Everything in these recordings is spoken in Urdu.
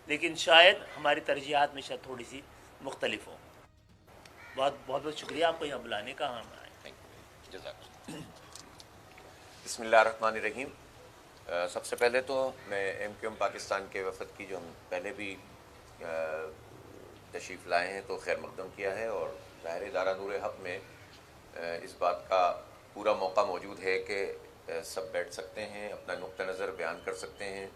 لیکن شاید ہماری ترجیحات میں شاید تھوڑی سی مختلف ہوں. بہت بہت شکریہ آپ کو یہاں بلانے کا. ہم آئے. بسم اللہ الرحمن الرحیم. سب سے پہلے تو میں ایم کیو ایم پاکستان کے وفد کی جو ہم پہلے بھی تشریف لائے ہیں تو خیر مقدم کیا ہے، اور ظاہر ادارہ نور حق میں اس بات کا پورا موقع موجود ہے کہ سب بیٹھ سکتے ہیں، اپنا نقطہ نظر بیان کر سکتے ہیں،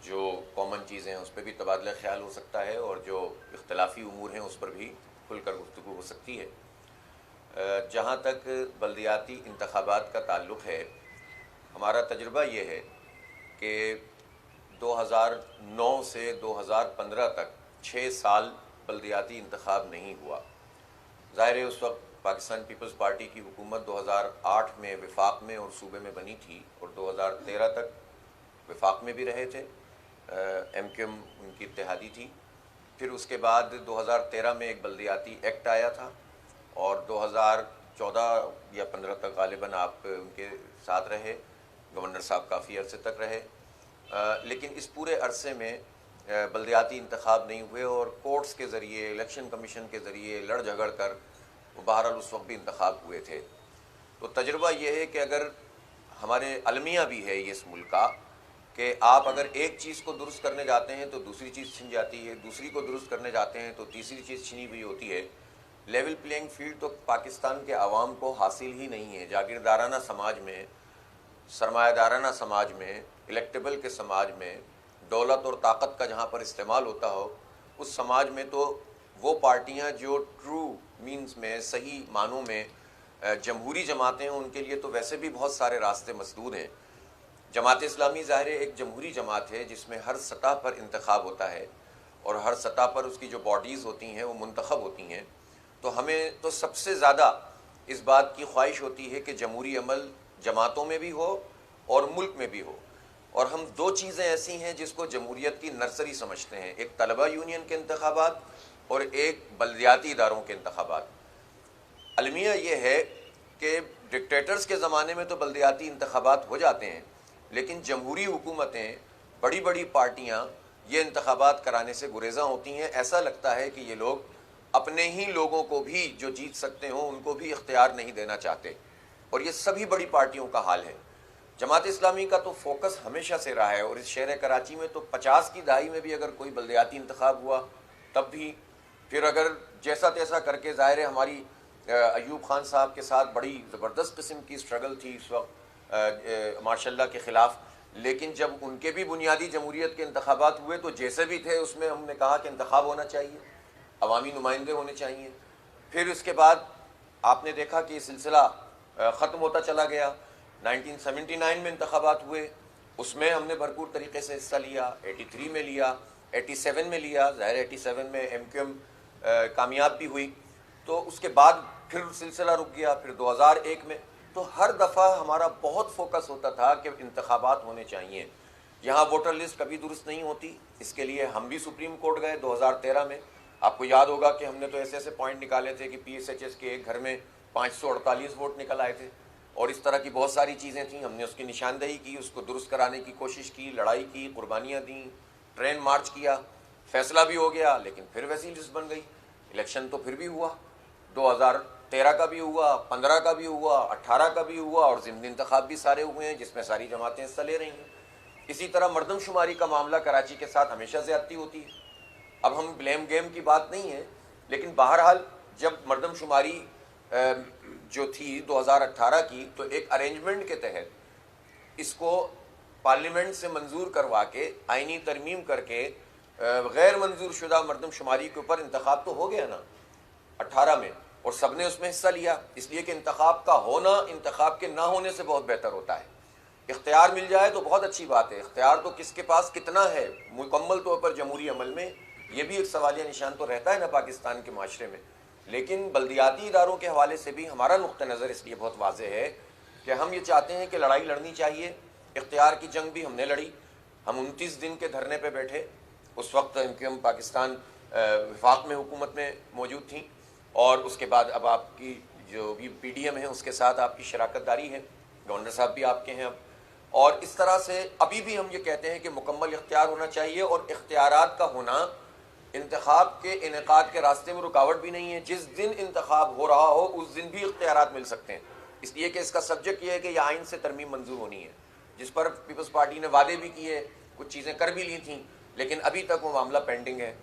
جو کامن چیزیں ہیں اس پہ بھی تبادلہ خیال ہو سکتا ہے، اور جو اختلافی امور ہیں اس پر بھی کھل کر گفتگو ہو سکتی ہے. جہاں تک بلدیاتی انتخابات کا تعلق ہے، ہمارا تجربہ یہ ہے کہ 2009 سے 2015 تک 6 سال بلدیاتی انتخاب نہیں ہوا. ظاہر ہے اس وقت پاکستان پیپلز پارٹی کی حکومت 2008 میں وفاق میں اور صوبے میں بنی تھی، اور 2013 تک وفاق میں بھی رہے تھے. ایم کیو ایم ان کی اتحادی تھی. پھر اس کے بعد 2013 میں ایک بلدیاتی ایکٹ آیا تھا، اور 2014 یا 15 تک غالباً آپ ان کے ساتھ رہے. گورنر صاحب کافی عرصے تک رہے، لیکن اس پورے عرصے میں بلدیاتی انتخاب نہیں ہوئے، اور کورٹس کے ذریعے، الیکشن کمیشن کے ذریعے لڑ جھگڑ کر بہرحال اس وقت بھی انتخاب ہوئے تھے. تو تجربہ یہ ہے کہ اگر ہمارے المیہ بھی ہے یہ اس ملک کا کہ آپ اگر ایک چیز کو درست کرنے جاتے ہیں تو دوسری چیز چھن جاتی ہے، دوسری کو درست کرنے جاتے ہیں تو تیسری چیز چھنی ہوئی ہوتی ہے. لیول پلینگ فیلڈ تو پاکستان کے عوام کو حاصل ہی نہیں ہے. جاگیردارانہ سماج میں، سرمایہ دارانہ سماج میں، الیکٹیبل کے سماج میں، دولت اور طاقت کا جہاں پر استعمال ہوتا ہو، اس سماج میں تو وہ پارٹیاں جو ٹرو مینز میں، صحیح معنوں میں جمہوری جماعتیں ہیں، ان کے لیے تو ویسے بھی بہت سارے راستے مسدود ہیں. جماعت اسلامی ظاہر ایک جمہوری جماعت ہے جس میں ہر سطح پر انتخاب ہوتا ہے، اور ہر سطح پر اس کی جو باڈیز ہوتی ہیں وہ منتخب ہوتی ہیں. تو ہمیں تو سب سے زیادہ اس بات کی خواہش ہوتی ہے کہ جمہوری عمل جماعتوں میں بھی ہو اور ملک میں بھی ہو. اور ہم دو چیزیں ایسی ہیں جس کو جمہوریت کی نرسری سمجھتے ہیں، ایک طلبہ یونین کے انتخابات اور ایک بلدیاتی اداروں کے انتخابات. المیہ یہ ہے کہ ڈکٹیٹرز کے زمانے میں تو بلدیاتی انتخابات ہو جاتے ہیں، لیکن جمہوری حکومتیں، بڑی بڑی پارٹیاں یہ انتخابات کرانے سے گریزاں ہوتی ہیں. ایسا لگتا ہے کہ یہ لوگ اپنے ہی لوگوں کو بھی جو جیت سکتے ہوں ان کو بھی اختیار نہیں دینا چاہتے، اور یہ سبھی بڑی پارٹیوں کا حال ہے. جماعت اسلامی کا تو فوکس ہمیشہ سے رہا ہے، اور اس شہر کراچی میں تو 50 کی دہائی میں بھی اگر کوئی بلدیاتی انتخاب ہوا تب بھی، پھر اگر جیسا تیسا کر کے، ظاہر ہے ہماری ایوب خان صاحب کے ساتھ بڑی زبردست قسم کی اسٹرگل تھی اس وقت ماشاء اللہ کے خلاف، لیکن جب ان کے بھی بنیادی جمہوریت کے انتخابات ہوئے تو جیسے بھی تھے اس میں ہم نے کہا کہ انتخاب ہونا چاہیے، عوامی نمائندے ہونے چاہیے. پھر اس کے بعد آپ نے دیکھا کہ یہ سلسلہ ختم ہوتا چلا گیا. 1979 میں انتخابات ہوئے، اس میں ہم نے بھرپور طریقے سے حصہ لیا. 83 میں لیا، 87 میں لیا. ظاہر 87 میں ایم کیو ایم کامیاب بھی ہوئی. تو اس کے بعد پھر سلسلہ رک گیا. پھر 2001 میں. تو ہر دفعہ ہمارا بہت فوکس ہوتا تھا کہ انتخابات ہونے چاہیے. یہاں ووٹر لسٹ کبھی درست نہیں ہوتی، اس کے لیے ہم بھی سپریم کورٹ گئے 2013 میں. آپ کو یاد ہوگا کہ ہم نے تو ایسے ایسے پوائنٹ نکالے تھے کہ پی ایس ایچ ایس کے ایک گھر میں 548 ووٹ نکل آئے تھے، اور اس طرح کی بہت ساری چیزیں تھیں. ہم نے اس کی نشاندہی کی، اس کو درست کرانے کی کوشش کی، لڑائی کی، قربانیاں دیں، ٹرین مارچ کیا. فیصلہ بھی ہو گیا، لیکن پھر ویسی لسٹ بن گئی. الیکشن تو پھر بھی ہوا، 2013 کا بھی ہوا، 15 کا بھی ہوا، 18 کا بھی ہوا، اور ضمنی انتخاب بھی سارے ہوئے ہیں جس میں ساری جماعتیں حصہ لے رہی ہیں. اسی طرح مردم شماری کا معاملہ کراچی کے ساتھ ہمیشہ زیادتی ہوتی ہے. اب ہم بلیم گیم کی بات نہیں ہے، لیکن بہرحال جب مردم شماری جو تھی 2018 کی، تو ایک ارینجمنٹ کے تحت اس کو پارلیمنٹ سے منظور کروا کے آئینی ترمیم کر کے غیر منظور شدہ مردم شماری کے اوپر انتخاب تو ہو گیا نا 18 میں، اور سب نے اس میں حصہ لیا. اس لیے کہ انتخاب کا ہونا انتخاب کے نہ ہونے سے بہت بہتر ہوتا ہے. اختیار مل جائے تو بہت اچھی بات ہے، اختیار تو کس کے پاس کتنا ہے مکمل طور پر جمہوری عمل میں، یہ بھی ایک سوالیہ نشان تو رہتا ہے نا پاکستان کے معاشرے میں. لیکن بلدیاتی اداروں کے حوالے سے بھی ہمارا نقطہ نظر اس لیے بہت واضح ہے کہ ہم یہ چاہتے ہیں کہ لڑائی لڑنی چاہیے. اختیار کی جنگ بھی ہم نے لڑی. ہم 29 دن کے دھرنے پہ بیٹھے. اس وقت ایم کیو ایم پاکستان وفاق میں حکومت میں موجود تھیں، اور اس کے بعد اب آپ کی جو بھی پی ڈی ایم ہے اس کے ساتھ آپ کی شراکت داری ہے. گورنر صاحب بھی آپ کے ہیں اب. اور اس طرح سے ابھی بھی ہم یہ کہتے ہیں کہ مکمل اختیار ہونا چاہیے، اور اختیارات کا ہونا انتخاب کے انعقاد کے راستے میں رکاوٹ بھی نہیں ہے۔ جس دن انتخاب ہو رہا ہو اس دن بھی اختیارات مل سکتے ہیں، اس لیے کہ اس کا سبجیکٹ یہ ہے کہ یہ آئین سے ترمیم منظور ہونی ہے، جس پر پیپلز پارٹی نے وعدے بھی کیے، کچھ چیزیں کر بھی لی تھیں، لیکن ابھی تک وہ معاملہ پینڈنگ ہے۔